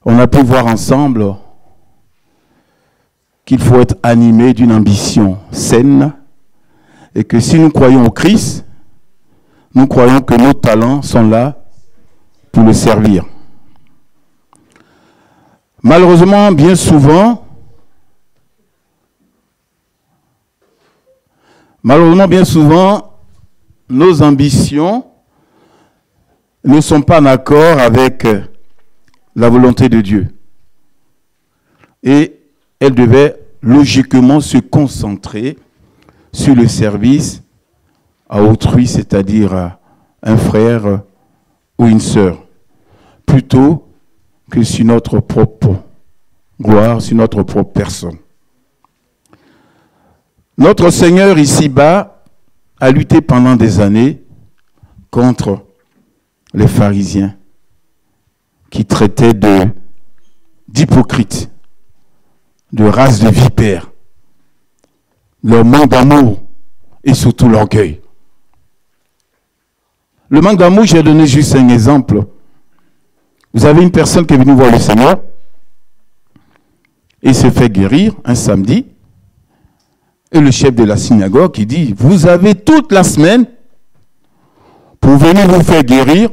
On a pu voir ensemble qu'il faut être animé d'une ambition saine et que si nous croyons au Christ, nous croyons que nos talents sont là pour le servir. Malheureusement, bien souvent, nos ambitions ne sont pas en accord avec la volonté de Dieu. Et elles devaient logiquement se concentrer sur le service à autrui, c'est-à-dire à un frère ou une sœur, plutôt que sur notre propre gloire, sur notre propre personne. Notre Seigneur ici-bas a lutté pendant des années contre les pharisiens qui traitaient d'hypocrites, de race de vipères, leur manque d'amour et surtout l'orgueil. Le manque d'amour, j'ai donné juste un exemple. Vous avez une personne qui est venue voir le Seigneur et se fait guérir un samedi. Et le chef de la synagogue qui dit, vous avez toute la semaine pour venir vous faire guérir.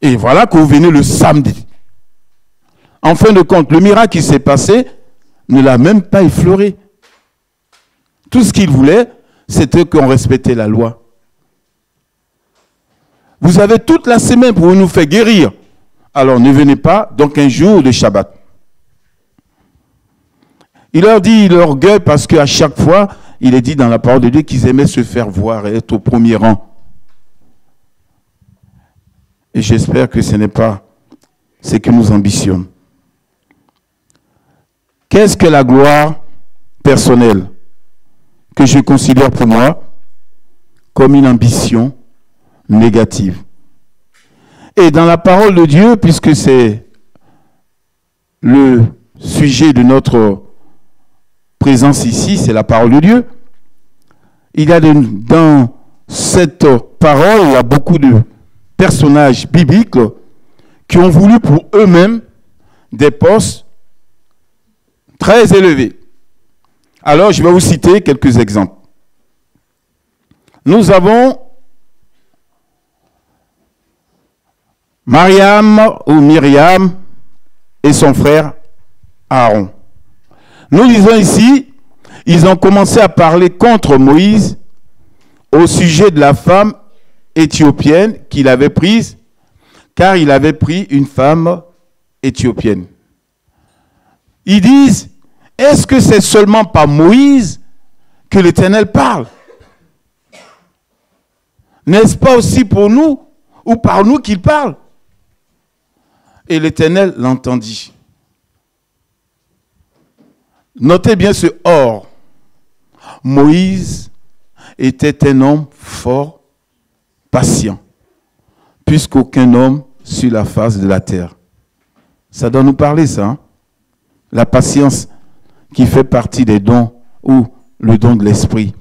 Et voilà que vous venez le samedi. En fin de compte, le miracle qui s'est passé ne l'a même pas effleuré. Tout ce qu'il voulait, c'était qu'on respectait la loi. Vous avez toute la semaine pour nous faire guérir. Alors ne venez pas, donc un jour de Shabbat. Il leur dit l'orgueil parce qu'à chaque fois, il est dit dans la parole de Dieu qu'ils aimaient se faire voir et être au premier rang. Et j'espère que ce n'est pas ce que nous ambitionnons. Qu'est-ce que la gloire personnelle que je considère pour moi comme une ambition négative? Et dans la parole de Dieu, puisque c'est le sujet de notre présence ici, c'est la parole de Dieu, il y a dans cette parole, il y a beaucoup de personnages bibliques qui ont voulu pour eux-mêmes des postes très élevés. Alors, je vais vous citer quelques exemples. Nous avons Mariam ou Myriam et son frère Aaron. Nous lisons ici, ils ont commencé à parler contre Moïse au sujet de la femme éthiopienne qu'il avait prise, car il avait pris une femme éthiopienne. Ils disent, est-ce que c'est seulement par Moïse que l'Éternel parle? N'est-ce pas aussi pour nous ou par nous qu'il parle? Et l'Éternel l'entendit. Notez bien ce « or ». Moïse était un homme fort, patient, puisqu'aucun homme sur la face de la terre. Ça doit nous parler, ça. Hein? La patience qui fait partie des dons ou le don de l'esprit.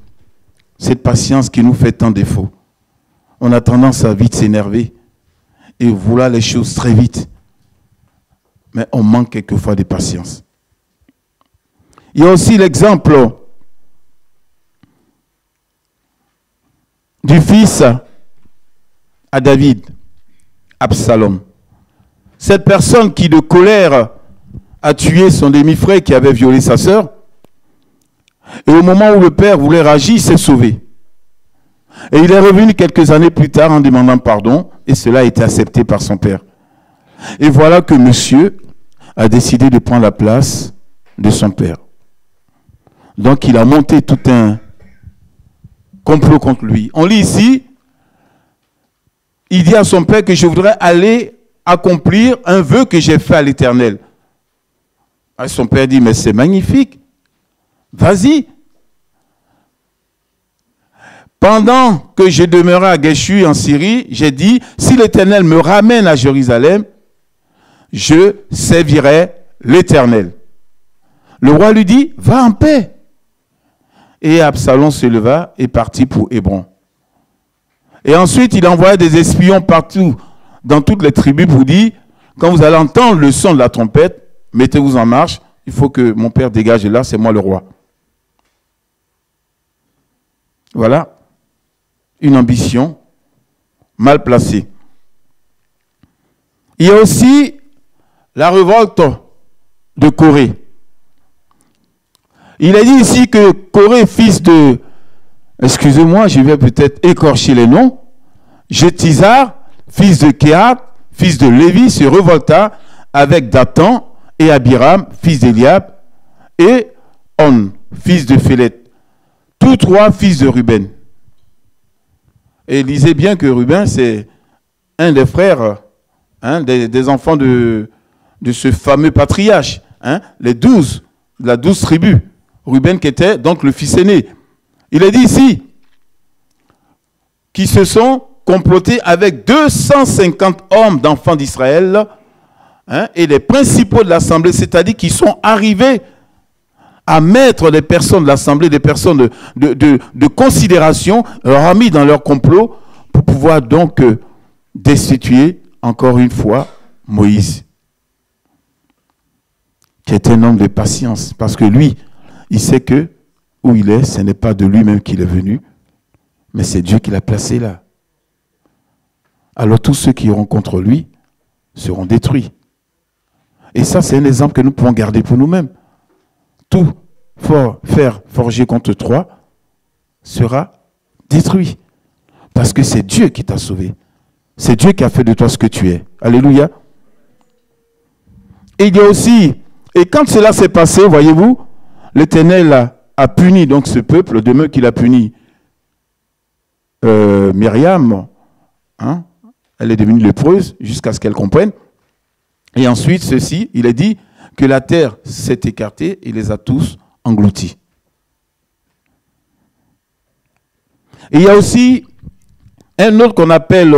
Cette patience qui nous fait tant défaut. On a tendance à vite s'énerver et vouloir les choses très vite. Mais on manque quelquefois de patience. Il y a aussi l'exemple du fils à David, Absalom. Cette personne qui de colère a tué son demi-frère qui avait violé sa sœur. Et au moment où le père voulait réagir, il s'est sauvé. Et il est revenu quelques années plus tard en demandant pardon et cela a été accepté par son père. Et voilà que monsieur a décidé de prendre la place de son père. Donc il a monté tout un complot contre lui. On lit ici, il dit à son père que je voudrais aller accomplir un vœu que j'ai fait à l'Éternel. Et son père dit, mais c'est magnifique, vas-y. Pendant que je demeurais à Geshur en Syrie, j'ai dit, si l'Éternel me ramène à Jérusalem, je servirai l'Éternel. Le roi lui dit, va en paix. Et Absalom se leva et partit pour Hébron. Et ensuite, il envoya des espions partout, dans toutes les tribus, pour dire, quand vous allez entendre le son de la trompette, mettez-vous en marche. Il faut que mon père dégage de là, c'est moi le roi. Voilà une ambition mal placée. Il y a aussi la révolte de Corée. Il est dit ici que Corée, fils de, excusez-moi, je vais peut-être écorcher les noms, Jéthizar, fils de Kéhat, fils de Lévi, se révolta avec Dathan et Abiram, fils d'Eliab, et On, fils de Phélet, tous trois fils de Ruben. Et lisez bien que Ruben, c'est un des frères, des enfants de ce fameux patriarche, les 12, la 12 tribus. Ruben qui était donc le fils aîné. Il est dit ici qu'ils se sont complotés avec 250 hommes d'enfants d'Israël et les principaux de l'assemblée, c'est-à-dire qu'ils sont arrivés à mettre des personnes de l'assemblée, des personnes de considération, leur a mis dans leur complot pour pouvoir donc destituer encore une fois Moïse, qui est un homme de patience, parce que lui, il sait que où il est, ce n'est pas de lui-même qu'il est venu, mais c'est Dieu qui l'a placé là. Alors tous ceux qui iront contre lui seront détruits. Et ça, c'est un exemple que nous pouvons garder pour nous-mêmes. Tout fer forgé contre toi sera détruit. Parce que c'est Dieu qui t'a sauvé. C'est Dieu qui a fait de toi ce que tu es. Alléluia. Et il y a aussi, et quand cela s'est passé, voyez-vous, l'Éternel a puni donc ce peuple, de même qu'il a puni Myriam, elle est devenue lépreuse jusqu'à ce qu'elle comprenne. Et ensuite, ceci, il est dit que la terre s'est écartée et les a tous engloutis. Et il y a aussi un autre qu'on appelle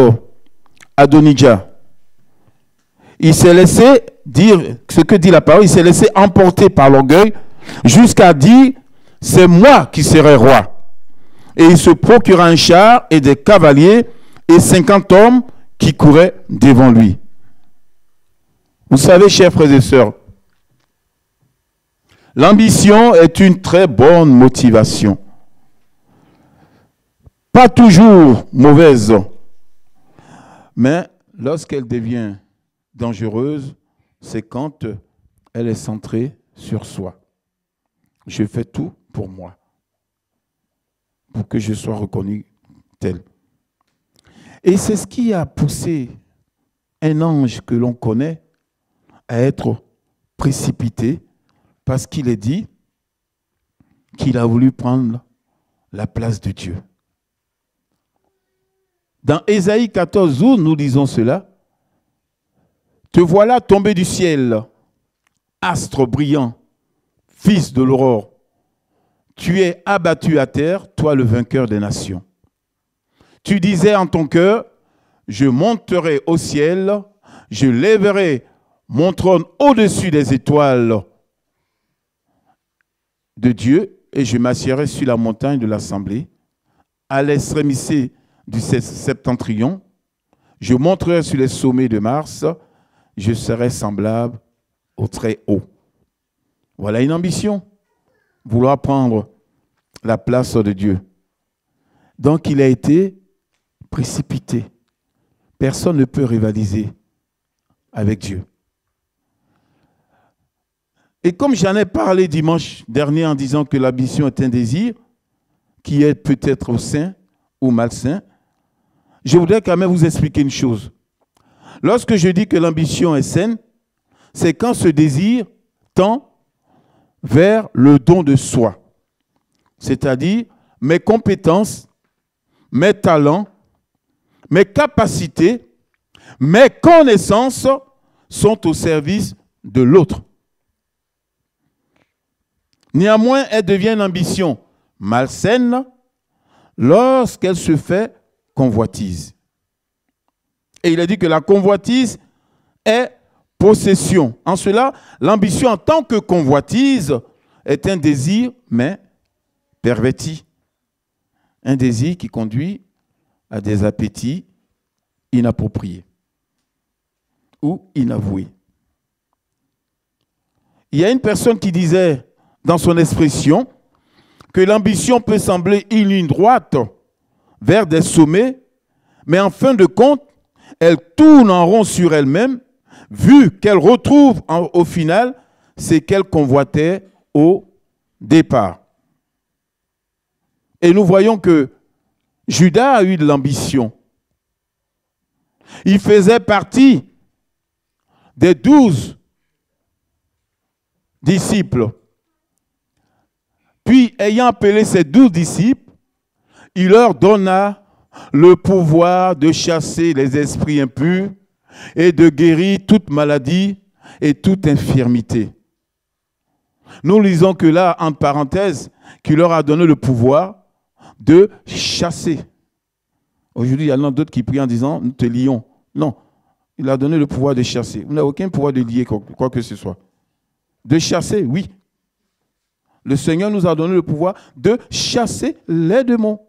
Adonijah. Il s'est laissé dire ce que dit la parole, il s'est laissé emporter par l'orgueil jusqu'à dire « c'est moi qui serai roi ». Et il se procura un char et des cavaliers et 50 hommes qui couraient devant lui. Vous savez, chers frères et sœurs, l'ambition est une très bonne motivation. Pas toujours mauvaise, mais lorsqu'elle devient dangereuse, c'est quand elle est centrée sur soi. Je fais tout pour moi, pour que je sois reconnu tel. Et c'est ce qui a poussé un ange que l'on connaît à être précipité, parce qu'il est dit qu'il a voulu prendre la place de Dieu. Dans Ésaïe 14, où nous lisons cela, « Te voilà tombé du ciel, astre brillant, fils de l'aurore. Tu es abattu à terre, toi le vainqueur des nations. Tu disais en ton cœur, je monterai au ciel, je lèverai mon trône au-dessus des étoiles de Dieu, et je m'assiérai sur la montagne de l'assemblée, à l'extrémité du septentrion, je monterai sur les sommets de Mars, je serai semblable au très haut. » Voilà une ambition, vouloir prendre la place de Dieu. Donc il a été précipité. Personne ne peut rivaliser avec Dieu. Et comme j'en ai parlé dimanche dernier en disant que l'ambition est un désir qui est peut-être sain ou malsain, je voudrais quand même vous expliquer une chose. Lorsque je dis que l'ambition est saine, c'est quand ce désir tend vers le don de soi. C'est-à-dire mes compétences, mes talents, mes capacités, mes connaissances sont au service de l'autre. Néanmoins, elle devient une ambition malsaine lorsqu'elle se fait convoitise. Et il a dit que la convoitise est possession. En cela, l'ambition en tant que convoitise est un désir, mais perverti. Un désir qui conduit à des appétits inappropriés. ou inavouée. Il y a une personne qui disait dans son expression que l'ambition peut sembler une ligne droite vers des sommets, mais en fin de compte, elle tourne en rond sur elle-même, vu qu'elle retrouve au final ce qu'elle convoitait au départ. Et nous voyons que Judas a eu de l'ambition. Il faisait partie des 12 disciples. Puis, ayant appelé ses 12 disciples, il leur donna le pouvoir de chasser les esprits impurs et de guérir toute maladie et toute infirmité. Nous lisons que là, entre parenthèses, qu'il leur a donné le pouvoir de chasser. Aujourd'hui, il y en a d'autres qui prient en disant, nous te lions. Non, il a donné le pouvoir de chasser. Vous n'avez aucun pouvoir de lier quoi que ce soit. De chasser, oui. Le Seigneur nous a donné le pouvoir de chasser les démons.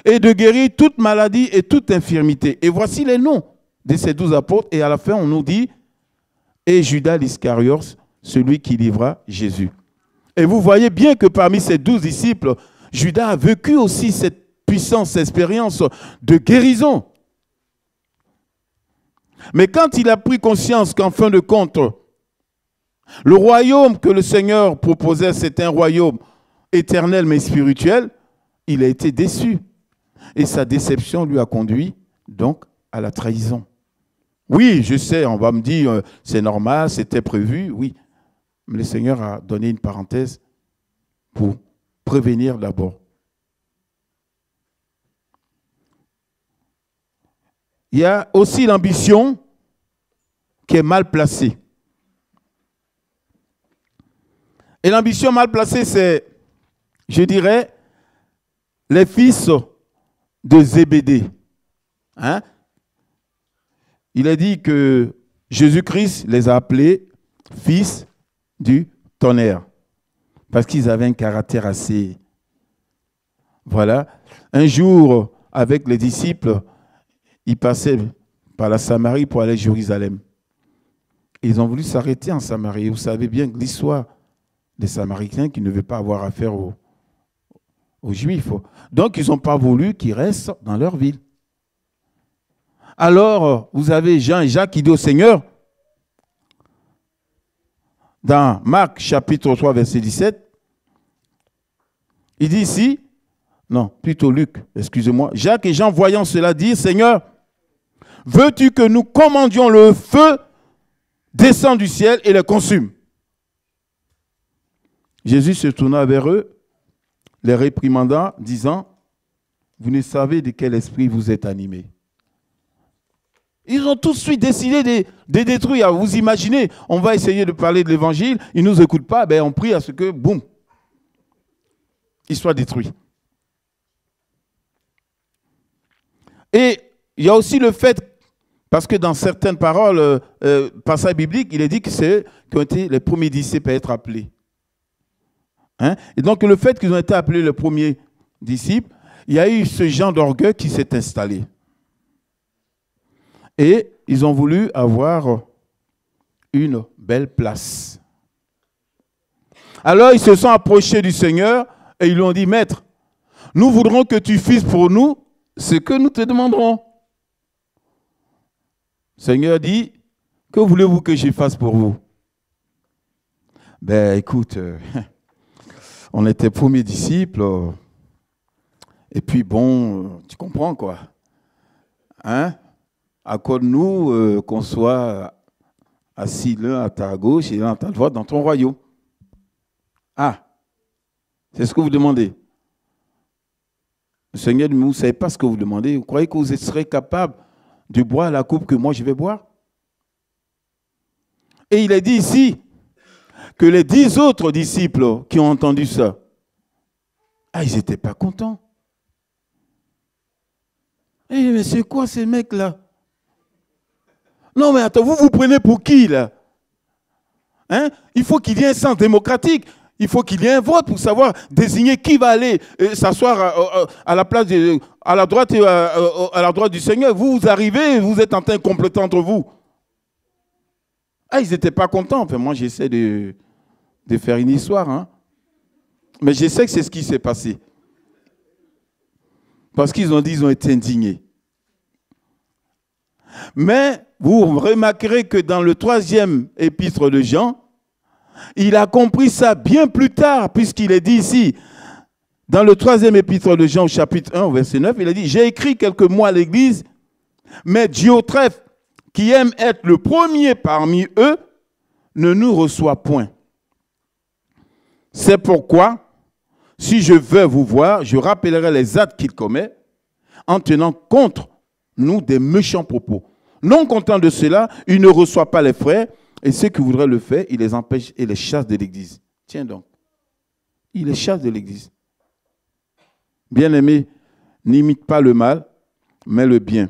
Et de guérir toute maladie et toute infirmité. Et voici les noms de ces 12 apôtres. Et à la fin, on nous dit, et Judas l'Iscariote, celui qui livra Jésus. Et vous voyez bien que parmi ces 12 disciples, Judas a vécu aussi cette puissance, cette expérience de guérison. Mais quand il a pris conscience qu'en fin de compte, le royaume que le Seigneur proposait, c'est un royaume éternel mais spirituel, il a été déçu. Et sa déception lui a conduit donc à la trahison. Oui, je sais, on va me dire, c'est normal, c'était prévu, oui. Mais le Seigneur a donné une parenthèse pour prévenir d'abord. Il y a aussi l'ambition qui est mal placée. Et l'ambition mal placée, c'est, je dirais, les fils de Zébédée. Hein? Il a dit que Jésus-Christ les a appelés fils du tonnerre. Parce qu'ils avaient un caractère assez... Voilà. Un jour, avec les disciples, ils passaient par la Samarie pour aller à Jérusalem. Ils ont voulu s'arrêter en Samarie. Vous savez bien que l'histoire des Samaritains qui ne veulent pas avoir affaire aux Juifs. Donc, ils n'ont pas voulu qu'ils restent dans leur ville. Alors, vous avez Jean et Jacques qui disent au Seigneur, dans Marc chapitre 3, verset 17, il dit ici, non, plutôt Luc, excusez-moi, Jacques et Jean voyant cela dire, Seigneur, veux-tu que nous commandions le feu descend du ciel et les consume? Jésus se tourna vers eux, les réprimandant, disant, vous ne savez de quel esprit vous êtes animés. Ils ont tout de suite décidé de détruire. Vous imaginez, on va essayer de parler de l'évangile, ils ne nous écoutent pas, ben on prie à ce que, boum, ils soient détruits. Et il y a aussi le fait, parce que dans certaines paroles, passages bibliques, il est dit que c'est qui ont été les premiers disciples à être appelés. Hein? Et donc le fait qu'ils ont été appelés les premiers disciples, il y a eu ce genre d'orgueil qui s'est installé. Et ils ont voulu avoir une belle place. Alors ils se sont approchés du Seigneur et ils lui ont dit, Maître, nous voudrons que tu fasses pour nous ce que nous te demanderons. Le Seigneur dit, que voulez-vous que je fasse pour vous? Ben écoute, on était premiers disciples, et puis bon, tu comprends quoi. Hein? Accorde-nous qu'on soit assis l'un à ta gauche et l'un à ta droite dans ton royaume. Ah, c'est ce que vous demandez. Le Seigneur dit, vous ne savez pas ce que vous demandez. Vous croyez que vous serez capable de boire la coupe que moi je vais boire? Et il est dit ici que les 10 autres disciples qui ont entendu ça, ils n'étaient pas contents. Mais c'est quoi ces mecs-là? Non, mais attends, vous vous prenez pour qui, là? Hein? Il faut qu'il y ait un sens démocratique. Il faut qu'il y ait un vote pour savoir désigner qui va aller s'asseoir à la place, à la droite et à la droite du Seigneur. Vous arrivez, vous êtes en train de compléter entre vous. Ah, ils n'étaient pas contents. Enfin, moi, j'essaie de faire une histoire. Hein. Mais je sais que c'est ce qui s'est passé. Parce qu'ils ont dit qu'ils ont été indignés. Mais vous remarquerez que dans le 3e épître de Jean, il a compris ça bien plus tard, puisqu'il est dit ici, dans le 3e épître de Jean, au chapitre 1, au verset 9, il a dit « J'ai écrit quelques mots à l'Église, mais Diotrephe, qui aime être le premier parmi eux, ne nous reçoit point. C'est pourquoi, si je veux vous voir, je rappellerai les actes qu'il commet, en tenant contre nous des méchants propos. Non content de cela, il ne reçoit pas les frères, et ceux qui voudraient le faire, il les empêche et les chasse de l'Église. » Tiens donc, il les chasse de l'Église. Bien-aimé, n'imite pas le mal, mais le bien.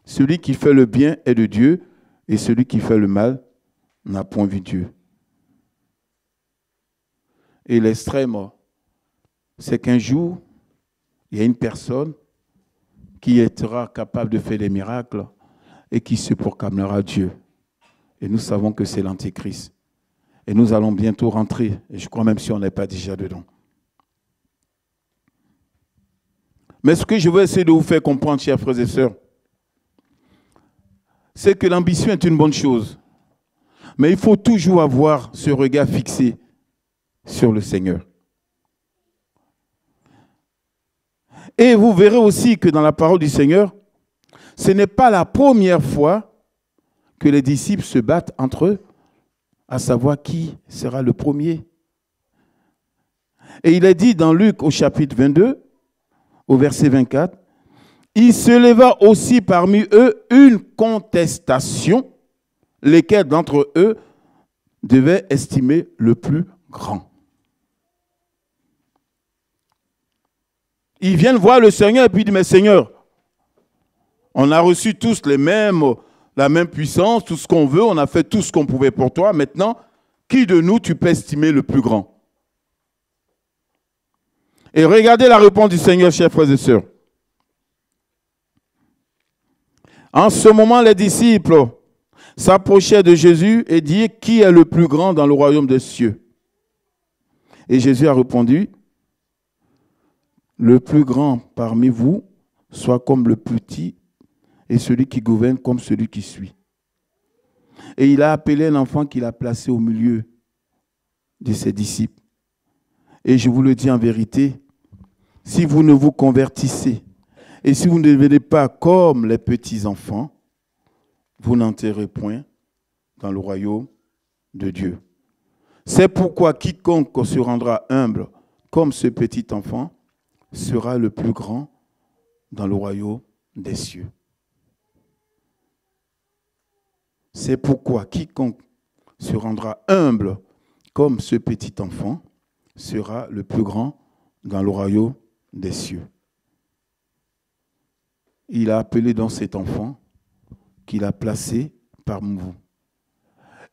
Celui qui fait le bien est de Dieu, et celui qui fait le mal n'a point vu Dieu. Et l'extrême, c'est qu'un jour, il y a une personne qui sera capable de faire des miracles et qui se proclamera Dieu. Et nous savons que c'est l'Antéchrist. Et nous allons bientôt rentrer, et je crois même si on n'est pas déjà dedans. Mais ce que je veux essayer de vous faire comprendre, chers frères et sœurs, c'est que l'ambition est une bonne chose. Mais il faut toujours avoir ce regard fixé sur le Seigneur. Et vous verrez aussi que dans la parole du Seigneur, ce n'est pas la première fois que les disciples se battent entre eux, à savoir qui sera le premier. Et il est dit dans Luc au chapitre 22, au verset 24, « Il se leva aussi parmi eux une contestation, lesquels d'entre eux devaient estimer le plus grand. » Ils viennent voir le Seigneur et puis ils disent, « Mais Seigneur, on a reçu tous la même puissance, tout ce qu'on veut, on a fait tout ce qu'on pouvait pour toi. Maintenant, qui de nous tu peux estimer le plus grand? » Et regardez la réponse du Seigneur, chers frères et sœurs. En ce moment, les disciples s'approchaient de Jésus et dirent, « Qui est le plus grand dans le royaume des cieux ?» Et Jésus a répondu, « Le plus grand parmi vous soit comme le petit, et celui qui gouverne comme celui qui suit. » Et il a appelé un enfant qu'il a placé au milieu de ses disciples. Et je vous le dis en vérité, si vous ne vous convertissez et si vous ne devenez pas comme les petits-enfants, vous n'entrerez point dans le royaume de Dieu. C'est pourquoi quiconque se rendra humble comme ce petit enfant sera le plus grand dans le royaume des cieux. C'est pourquoi quiconque se rendra humble comme ce petit enfant sera le plus grand dans le royaume des cieux. Il a appelé donc cet enfant qu'il a placé parmi vous.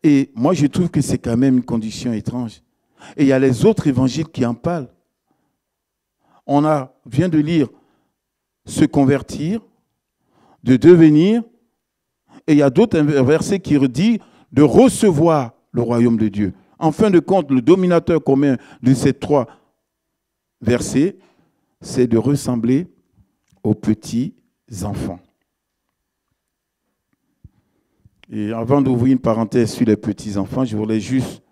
Et moi, je trouve que c'est quand même une condition étrange. Et il y a les autres évangiles qui en parlent. On vient de lire se convertir, de devenir, et il y a d'autres versets qui redisent de recevoir le royaume de Dieu. En fin de compte, le dominateur commun de ces trois versets, c'est de ressembler aux petits enfants. Et avant d'ouvrir une parenthèse sur les petits-enfants, je voulais juste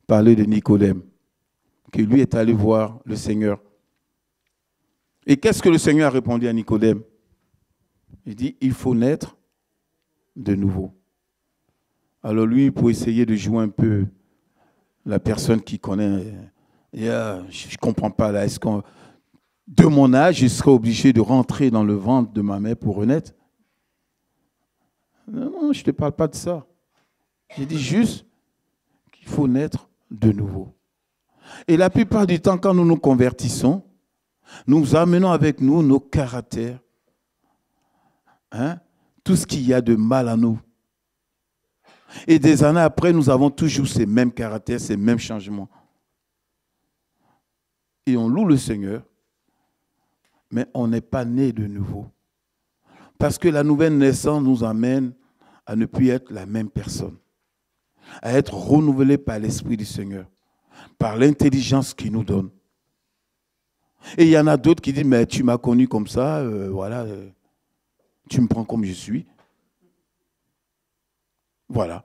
parler de Nicodème, qui lui est allé voir le Seigneur. Et qu'est-ce que le Seigneur a répondu à Nicodème? Il dit, il faut naître de nouveau. Alors lui, pour essayer de jouer un peu la personne qui connaît, je ne comprends pas là, est-ce qu'on, de mon âge, je serais obligé de rentrer dans le ventre de ma mère pour renaître? Non, je ne te parle pas de ça. J'ai dit juste qu'il faut naître de nouveau. Et la plupart du temps, quand nous nous convertissons, nous amenons avec nous nos caractères, tout ce qu'il y a de mal en nous. Et des années après, nous avons toujours ces mêmes caractères, ces mêmes changements. et on loue le Seigneur, mais on n'est pas né de nouveau. Parce que la nouvelle naissance nous amène à ne plus être la même personne, à être renouvelé par l'Esprit du Seigneur, par l'intelligence qu'il nous donne. Et il y en a d'autres qui disent, mais tu m'as connu comme ça, voilà, tu me prends comme je suis. Voilà.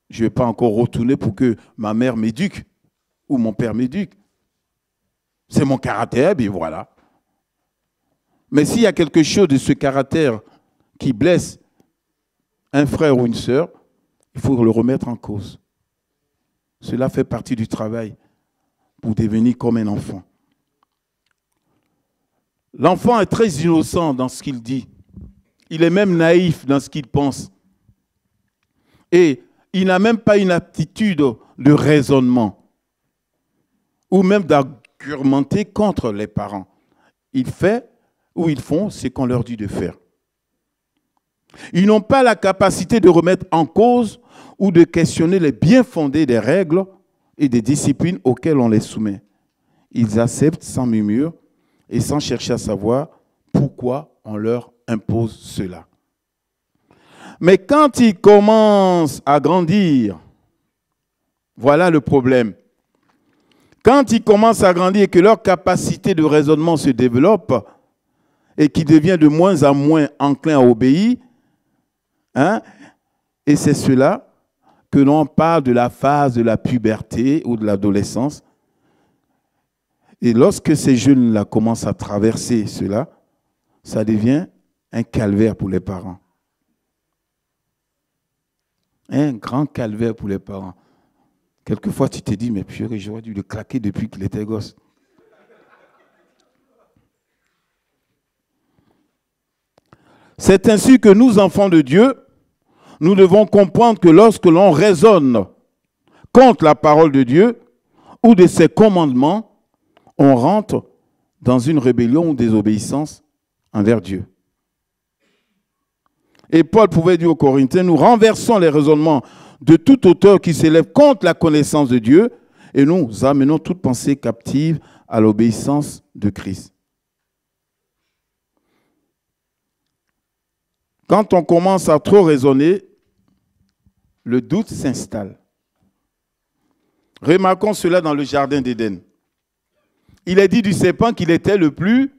Je ne vais pas encore retourner pour que ma mère m'éduque ou mon père m'éduque. C'est mon caractère, et voilà. Mais s'il y a quelque chose de ce caractère qui blesse un frère ou une sœur, il faut le remettre en cause. Cela fait partie du travail pour devenir comme un enfant. L'enfant est très innocent dans ce qu'il dit. Il est même naïf dans ce qu'il pense. Et il n'a même pas une aptitude de raisonnement ou même d'argumenter contre les parents. Il fait ou ils font ce qu'on leur dit de faire. Ils n'ont pas la capacité de remettre en cause ou de questionner les bien-fondés des règles et des disciplines auxquelles on les soumet. Ils acceptent sans murmure et sans chercher à savoir pourquoi on leur impose cela. Mais quand ils commencent à grandir, voilà le problème. Quand ils commencent à grandir et que leur capacité de raisonnement se développe et qu'ils deviennent de moins en moins enclins à obéir, et c'est cela que l'on parle de la phase de la puberté ou de l'adolescence. Et lorsque ces jeunes-là commencent à traverser cela, ça devient un calvaire pour les parents. Un grand calvaire pour les parents. Quelquefois, tu te dis, mais purée, j'aurais dû le claquer depuis qu'il était gosse. C'est ainsi que nous, enfants de Dieu, nous devons comprendre que lorsque l'on raisonne contre la parole de Dieu ou de ses commandements, on rentre dans une rébellion ou désobéissance envers Dieu. Et Paul pouvait dire aux Corinthiens, nous renversons les raisonnements de tout auteur qui s'élève contre la connaissance de Dieu et nous amenons toute pensée captive à l'obéissance de Christ. Quand on commence à trop raisonner, le doute s'installe. Remarquons cela dans le jardin d'Éden. Il est dit du serpent qu'il était le plus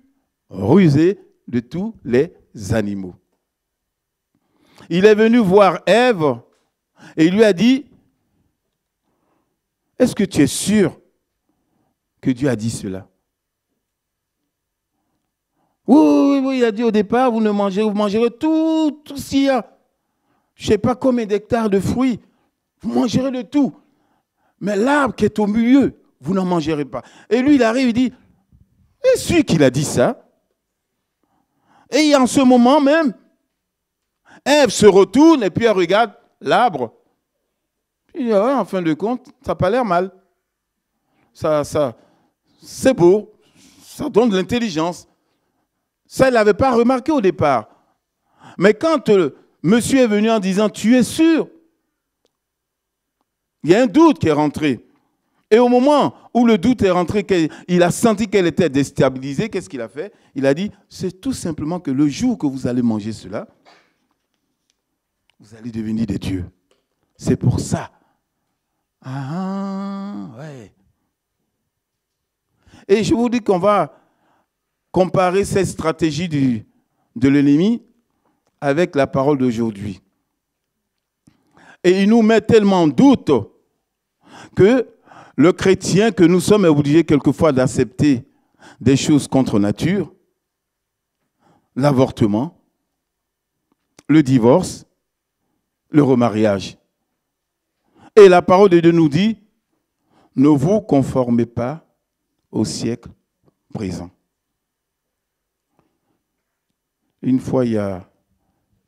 rusé de tous les animaux. Il est venu voir Ève et il lui a dit, est-ce que tu es sûr que Dieu a dit cela? Oui, il a dit au départ, vous mangerez tout ce qu'il y a. Je ne sais pas combien d'hectares de fruits, vous mangerez de tout. Mais l'arbre qui est au milieu, vous n'en mangerez pas. Et lui, il arrive, il dit, est-ce celui qui a dit ça? Et en ce moment même, Ève se retourne et puis elle regarde l'arbre. Puis en fin de compte, ça n'a pas l'air mal. Ça, c'est beau, ça donne de l'intelligence. Ça, elle n'avait pas remarqué au départ. Mais quand monsieur est venu en disant, tu es sûr? Il y a un doute qui est rentré. Et au moment où le doute est rentré, qu'il a senti qu'elle était déstabilisée, qu'est-ce qu'il a fait? Il a dit, c'est tout simplement que le jour que vous allez manger cela, vous allez devenir des dieux. C'est pour ça. Ah, ouais. Et je vous dis qu'on va comparer cette stratégie de l'ennemi avec la parole d'aujourd'hui. Et il nous met tellement en doute que le chrétien que nous sommes est obligé quelquefois d'accepter des choses contre nature, l'avortement, le divorce, le remariage. Et la parole de Dieu nous dit, ne vous conformez pas au siècle présent. Une fois, il y a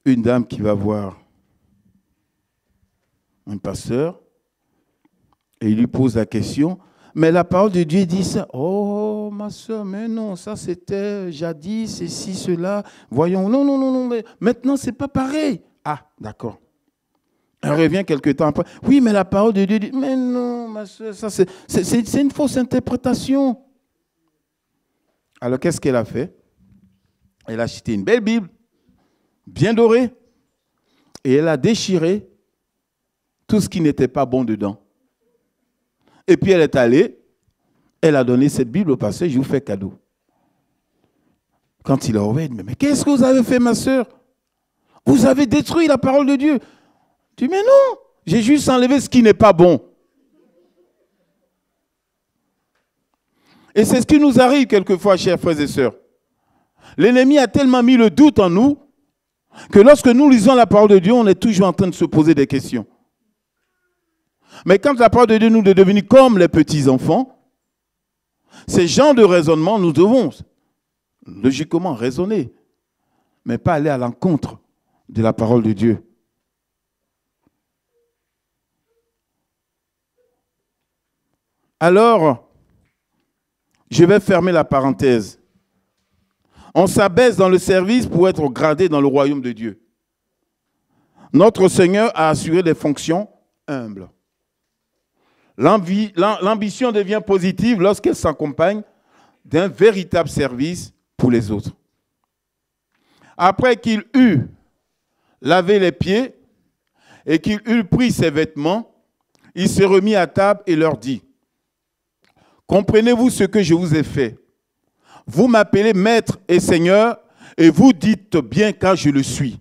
une dame qui va voir un pasteur et il lui pose la question, mais la parole de Dieu dit ça. Oh, ma soeur, mais non, ça c'était jadis, ceci, cela. Voyons, non, mais maintenant c'est pas pareil. Ah, d'accord. Elle revient quelque temps après. Oui, mais la parole de Dieu dit, mais non, ma soeur, ça c'est une fausse interprétation. Alors qu'est-ce qu'elle a fait? Elle a acheté une belle Bible, bien dorée, et elle a déchiré tout ce qui n'était pas bon dedans. Et puis elle est allée, elle a donné cette Bible au pasteur, je vous fais cadeau. Quand il a ouvert, il dit, mais qu'est-ce que vous avez fait, ma soeur? Vous avez détruit la parole de Dieu. Je dis, mais non, j'ai juste enlevé ce qui n'est pas bon. Et c'est ce qui nous arrive quelquefois, chers frères et sœurs. L'ennemi a tellement mis le doute en nous que lorsque nous lisons la parole de Dieu, on est toujours en train de se poser des questions. Mais quand la parole de Dieu nous est devenue comme les petits-enfants, ces genres de raisonnement, nous devons logiquement raisonner, mais pas aller à l'encontre de la parole de Dieu. Alors, je vais fermer la parenthèse. On s'abaisse dans le service pour être gradé dans le royaume de Dieu. Notre Seigneur a assuré des fonctions humbles. L'ambition devient positive lorsqu'elle s'accompagne d'un véritable service pour les autres. Après qu'il eut lavé les pieds et qu'il eut pris ses vêtements, il se remit à table et leur dit, « Comprenez-vous ce que je vous ai fait? Vous m'appelez maître et seigneur, et vous dites bien car je le suis.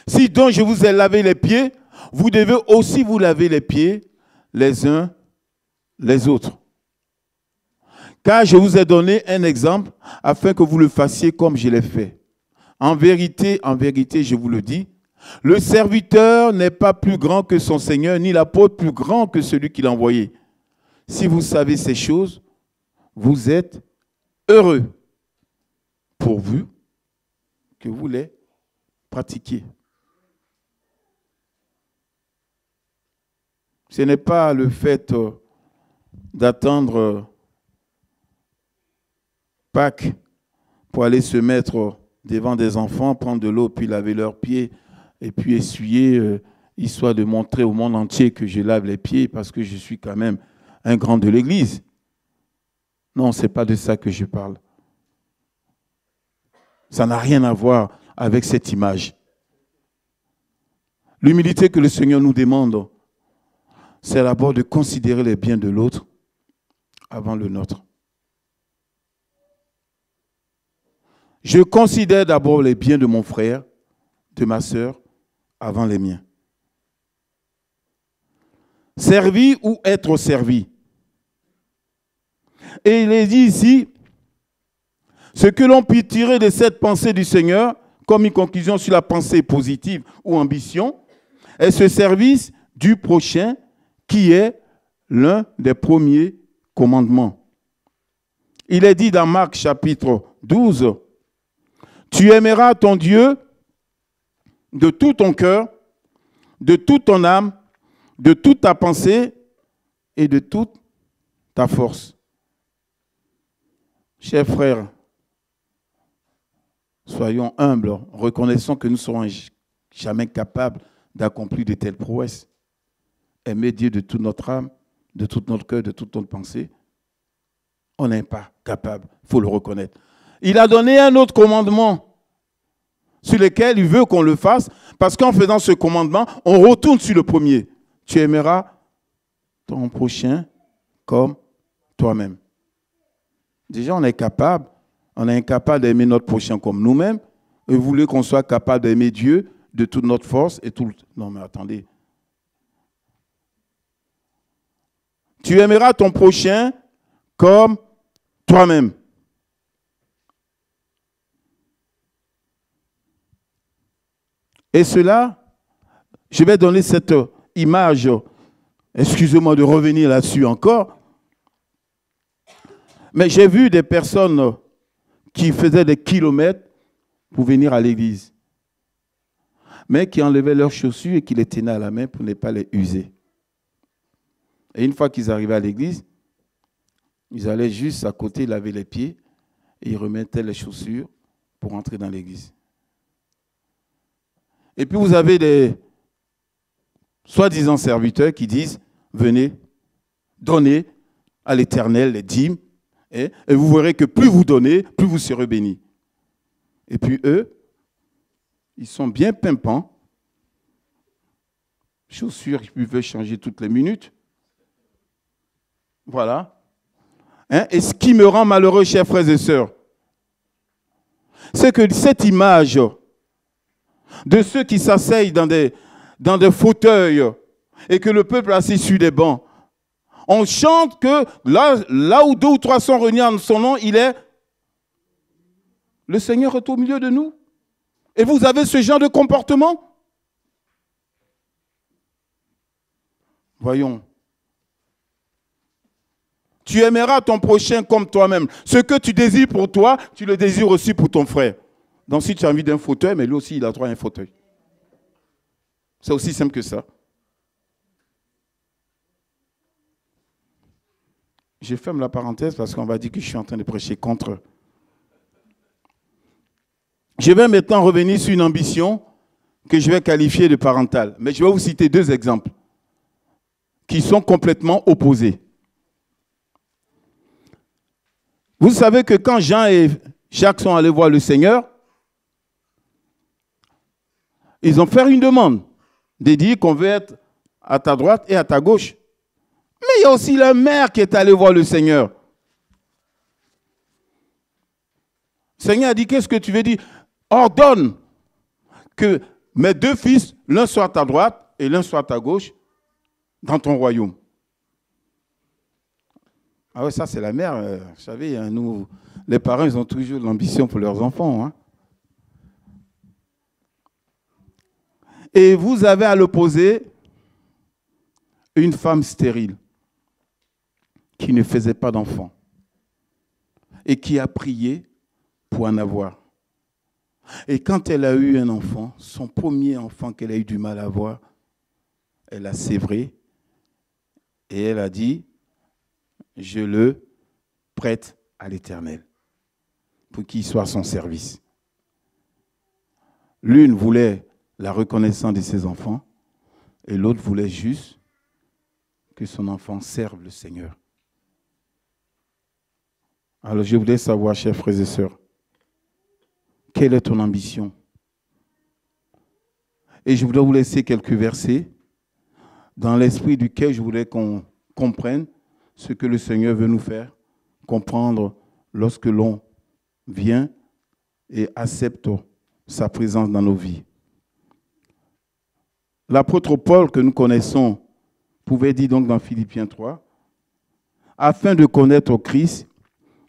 Si donc je vous ai lavé les pieds, vous devez aussi vous laver les pieds les uns les autres. Car je vous ai donné un exemple afin que vous le fassiez comme je l'ai fait. En vérité, je vous le dis, le serviteur n'est pas plus grand que son Seigneur, ni l'apôtre plus grand que celui qui l'a envoyé. Si vous savez ces choses, vous êtes heureux, pourvu que vous les pratiquiez. Ce n'est pas le fait d'attendre Pâques pour aller se mettre devant des enfants, prendre de l'eau, puis laver leurs pieds, et puis essuyer, histoire de montrer au monde entier que je lave les pieds parce que je suis quand même un grand de l'Église. Non, ce n'est pas de ça que je parle. Ça n'a rien à voir avec cette image. L'humilité que le Seigneur nous demande, c'est d'abord de considérer les biens de l'autre avant le nôtre. Je considère d'abord les biens de mon frère, de ma sœur, avant les miens. Servi ou être servi. Et il est dit ici, ce que l'on peut tirer de cette pensée du Seigneur, comme une conclusion sur la pensée positive ou ambition, est ce service du prochain qui est l'un des premiers commandements. Il est dit dans Marc chapitre 12, « Tu aimeras ton Dieu de tout ton cœur, de toute ton âme, de toute ta pensée et de toute ta force. » Chers frères, soyons humbles, reconnaissons que nous ne serons jamais capables d'accomplir de telles prouesses. Aimer Dieu de toute notre âme, de tout notre cœur, de toute notre pensée, on n'est pas capable, il faut le reconnaître. Il a donné un autre commandement sur lequel il veut qu'on le fasse, parce qu'en faisant ce commandement, on retourne sur le premier. Tu aimeras ton prochain comme toi-même. Déjà, on est incapable d'aimer notre prochain comme nous-mêmes, et vous voulez qu'on soit capable d'aimer Dieu de toute notre force et tout. Non, mais attendez. Tu aimeras ton prochain comme toi-même. Et cela, je vais donner cette image, excusez-moi de revenir là-dessus encore, mais j'ai vu des personnes qui faisaient des kilomètres pour venir à l'église, mais qui enlevaient leurs chaussures et qui les tenaient à la main pour ne pas les user. Et une fois qu'ils arrivaient à l'église, ils allaient juste à côté laver les pieds et ils remettaient les chaussures pour entrer dans l'église. Et puis vous avez soi-disant serviteurs qui disent, venez, donnez à l'Éternel les dîmes, et vous verrez que plus vous donnez, plus vous serez bénis. Et puis eux, ils sont bien pimpants. Chaussures, ils veulent changer toutes les minutes. Voilà. Et ce qui me rend malheureux, chers frères et sœurs, c'est que cette image de ceux qui s'asseyent dans des fauteuils et que le peuple assis sur des bancs, on chante que là où 2 ou 3 sont réunis en son nom, le Seigneur est au milieu de nous. Et vous avez ce genre de comportement? Voyons. Tu aimeras ton prochain comme toi-même. Ce que tu désires pour toi, tu le désires aussi pour ton frère. Donc si tu as envie d'un fauteuil, mais lui aussi, il a droit à un fauteuil. C'est aussi simple que ça. Je ferme la parenthèse parce qu'on va dire que je suis en train de prêcher contre eux. Je vais maintenant revenir sur une ambition que je vais qualifier de parentale. Mais je vais vous citer 2 exemples qui sont complètement opposés. Vous savez que quand Jean et Jacques sont allés voir le Seigneur, ils ont fait une demande de dire qu'on veut être à ta droite et à ta gauche. Mais il y a aussi la mère qui est allée voir le Seigneur. Le Seigneur a dit, qu'est-ce que tu veux dire? Ordonne que mes 2 fils, l'un soit à ta droite et l'un soit à ta gauche, dans ton royaume. Ah oui, ça c'est la mère. Vous savez, hein, nous, les parents, ils ont toujours l'ambition pour leurs enfants. Hein. Et vous avez à l'opposé une femme stérile qui ne faisait pas d'enfant et qui a prié pour en avoir. Et quand elle a eu un enfant, son premier enfant qu'elle a eu du mal à avoir, elle a sévré et elle a dit, je le prête à l'Éternel pour qu'il soit à son service. L'une voulait la reconnaissance de ses enfants et l'autre voulait juste que son enfant serve le Seigneur. Alors je voulais savoir, chers frères et sœurs, quelle est ton ambition? Et je voudrais vous laisser quelques versets dans l'esprit duquel je voudrais qu'on comprenne ce que le Seigneur veut nous faire comprendre lorsque l'on vient et accepte sa présence dans nos vies. L'apôtre Paul que nous connaissons pouvait dire donc dans Philippiens 3, afin de connaître Christ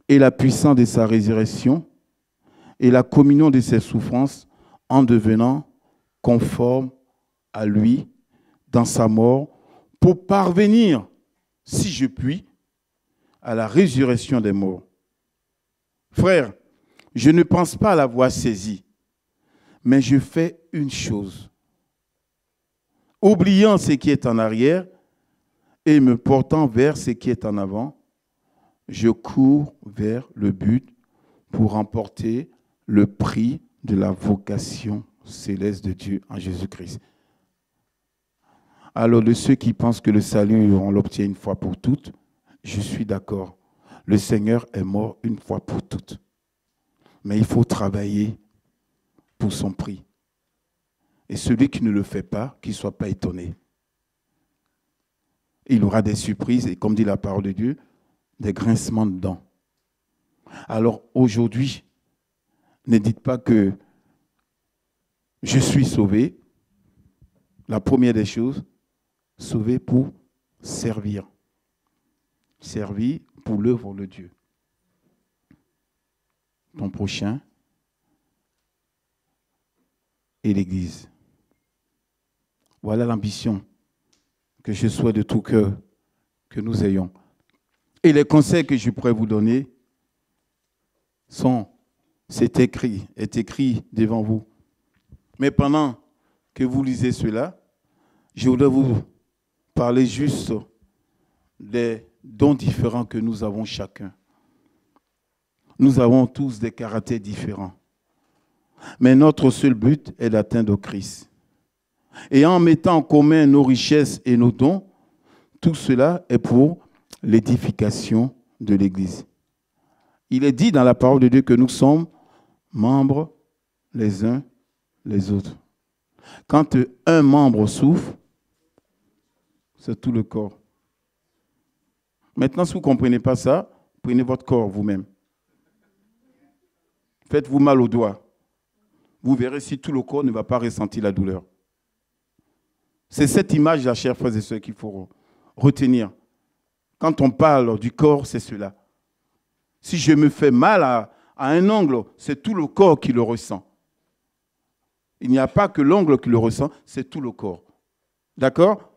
et la puissance de sa résurrection et la communion de ses souffrances en devenant conforme à lui dans sa mort pour parvenir, si je puis, à la résurrection des morts. Frère, je ne pense pas l'avoir saisi, mais je fais une chose. Oubliant ce qui est en arrière et me portant vers ce qui est en avant, je cours vers le but pour remporter le prix de la vocation céleste de Dieu en Jésus-Christ. Alors, de ceux qui pensent que le salut, on l'obtient une fois pour toutes, je suis d'accord. Le Seigneur est mort une fois pour toutes. Mais il faut travailler pour son prix. Et celui qui ne le fait pas, qu'il ne soit pas étonné. Il aura des surprises et, comme dit la parole de Dieu, des grincements de dents. Alors, aujourd'hui, ne dites pas que je suis sauvé. La première des choses, sauvé pour servir. Servir pour l'œuvre de Dieu. Ton prochain et l'Église. Voilà l'ambition que je souhaite de tout cœur que nous ayons. Et les conseils que je pourrais vous donner est écrit devant vous. Mais pendant que vous lisez cela, je voudrais vous parler juste des dons différents que nous avons chacun. Nous avons tous des caractères différents. Mais notre seul but est d'atteindre Christ. Et en mettant en commun nos richesses et nos dons, tout cela est pour l'édification de l'Église. Il est dit dans la parole de Dieu que nous sommes membres les uns les autres. Quand un membre souffre, c'est tout le corps. Maintenant, si vous ne comprenez pas ça, prenez votre corps vous-même. Faites-vous mal au doigt. Vous verrez si tout le corps ne va pas ressentir la douleur. C'est cette image-là, chers frères et sœurs, qu'il faut retenir. Quand on parle du corps, c'est cela. Si je me fais mal à un ongle, c'est tout le corps qui le ressent. Il n'y a pas que l'ongle qui le ressent, c'est tout le corps. D'accord?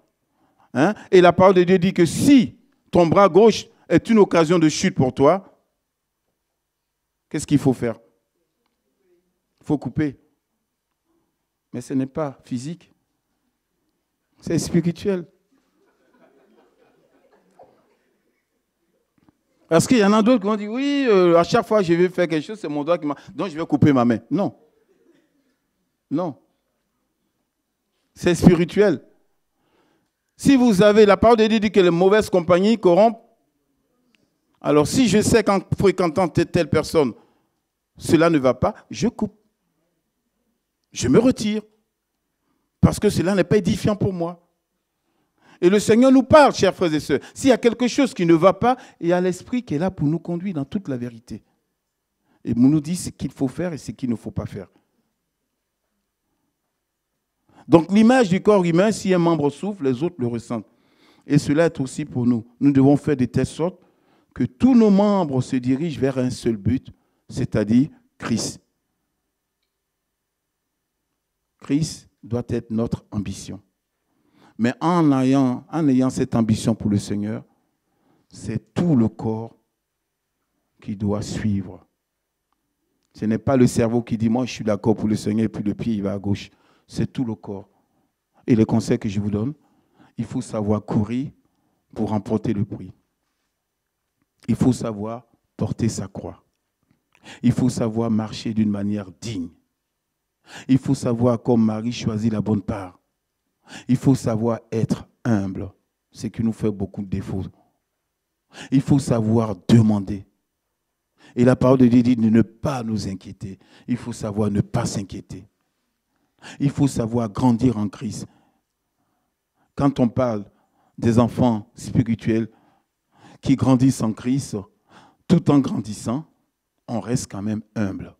Hein? Et la parole de Dieu dit que si ton bras gauche est une occasion de chute pour toi, qu'est-ce qu'il faut faire? Il faut couper. Mais ce n'est pas physique. C'est spirituel. Parce qu'il y en a d'autres qui vont dire, oui, à chaque fois que je vais faire quelque chose, c'est mon doigt qui m'a... Donc je vais couper ma main. Non. Non. C'est spirituel. Si vous avez, la parole de Dieu dit que les mauvaises compagnies corrompent, alors si je sais qu'en fréquentant telle personne, cela ne va pas, je coupe. Je me retire. Parce que cela n'est pas édifiant pour moi. Et le Seigneur nous parle, chers frères et sœurs. S'il y a quelque chose qui ne va pas, il y a l'Esprit qui est là pour nous conduire dans toute la vérité. Et nous dit ce qu'il faut faire et ce qu'il ne faut pas faire. Donc l'image du corps humain, si un membre souffre, les autres le ressentent. Et cela est aussi pour nous. Nous devons faire de telle sorte que tous nos membres se dirigent vers un seul but, c'est-à-dire Christ. Christ doit être notre ambition. Mais en ayant cette ambition pour le Seigneur, c'est tout le corps qui doit suivre. Ce n'est pas le cerveau qui dit, moi je suis d'accord pour le Seigneur, et puis le pied il va à gauche. C'est tout le corps. Et le conseil que je vous donne, il faut savoir courir pour remporter le prix. Il faut savoir porter sa croix. Il faut savoir marcher d'une manière digne. Il faut savoir, comme Marie, choisir la bonne part. Il faut savoir être humble, ce qui nous fait beaucoup de défauts. Il faut savoir demander. Et la parole de Dieu dit de ne pas nous inquiéter. Il faut savoir ne pas s'inquiéter. Il faut savoir grandir en Christ. Quand on parle des enfants spirituels qui grandissent en Christ, tout en grandissant, on reste quand même humble.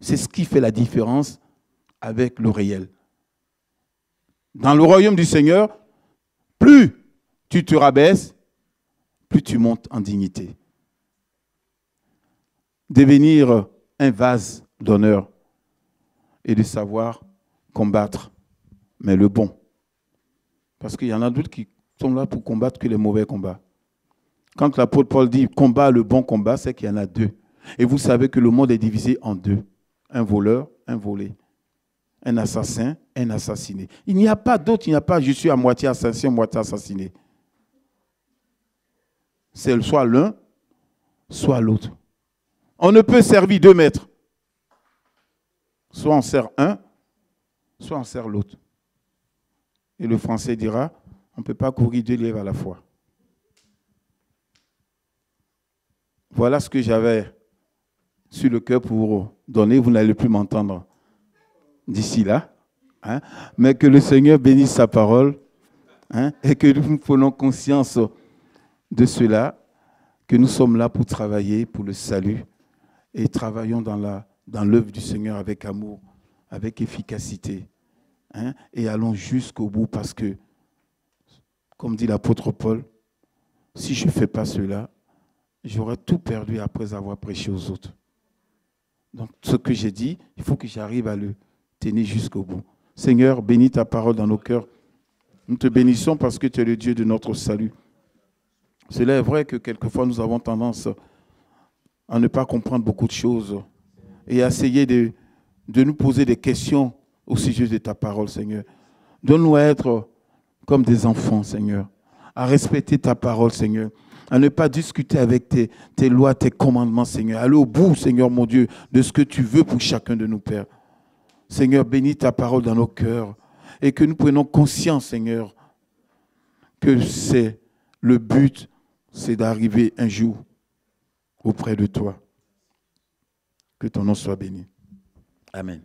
C'est ce qui fait la différence avec le réel. Dans le royaume du Seigneur, plus tu te rabaisses, plus tu montes en dignité. Devenir un vase d'honneur et de savoir combattre, mais le bon. Parce qu'il y en a d'autres qui sont là pour combattre que les mauvais combats. Quand l'apôtre Paul dit « combat le bon combat », c'est qu'il y en a deux. Et vous savez que le monde est divisé en deux. Un voleur, un volé. Un assassin, un assassiné. Il n'y a pas d'autre, il n'y a pas « je suis à moitié assassin, moitié assassiné ». C'est soit l'un, soit l'autre. On ne peut servir deux maîtres. Soit on sert un, soit on sert l'autre. Et le français dira, on ne peut pas courir deux lièvres à la fois. Voilà ce que j'avais sur le cœur pour donner. Vous n'allez plus m'entendre d'ici là. Hein? Mais que le Seigneur bénisse sa parole, hein? Et que nous prenons conscience de cela, que nous sommes là pour travailler pour le salut et travaillons dans l'œuvre du Seigneur avec amour, avec efficacité. Hein? Et allons jusqu'au bout parce que, comme dit l'apôtre Paul, si je ne fais pas cela, j'aurais tout perdu après avoir prêché aux autres. Donc, ce que j'ai dit, il faut que j'arrive à le tenir jusqu'au bout. Seigneur, bénis ta parole dans nos cœurs. Nous te bénissons parce que tu es le Dieu de notre salut. Cela est vrai que quelquefois nous avons tendance à ne pas comprendre beaucoup de choses et à essayer de nous poser des questions au sujet de ta parole, Seigneur. Donne-nous à être comme des enfants, Seigneur, à respecter ta parole, Seigneur, à ne pas discuter avec tes lois, tes commandements, Seigneur. Aller au bout, Seigneur, mon Dieu, de ce que tu veux pour chacun de nous, Père. Seigneur, bénis ta parole dans nos cœurs et que nous prenons conscience, Seigneur, que c'est le but, c'est d'arriver un jour auprès de toi. Que ton nom soit béni. Amen.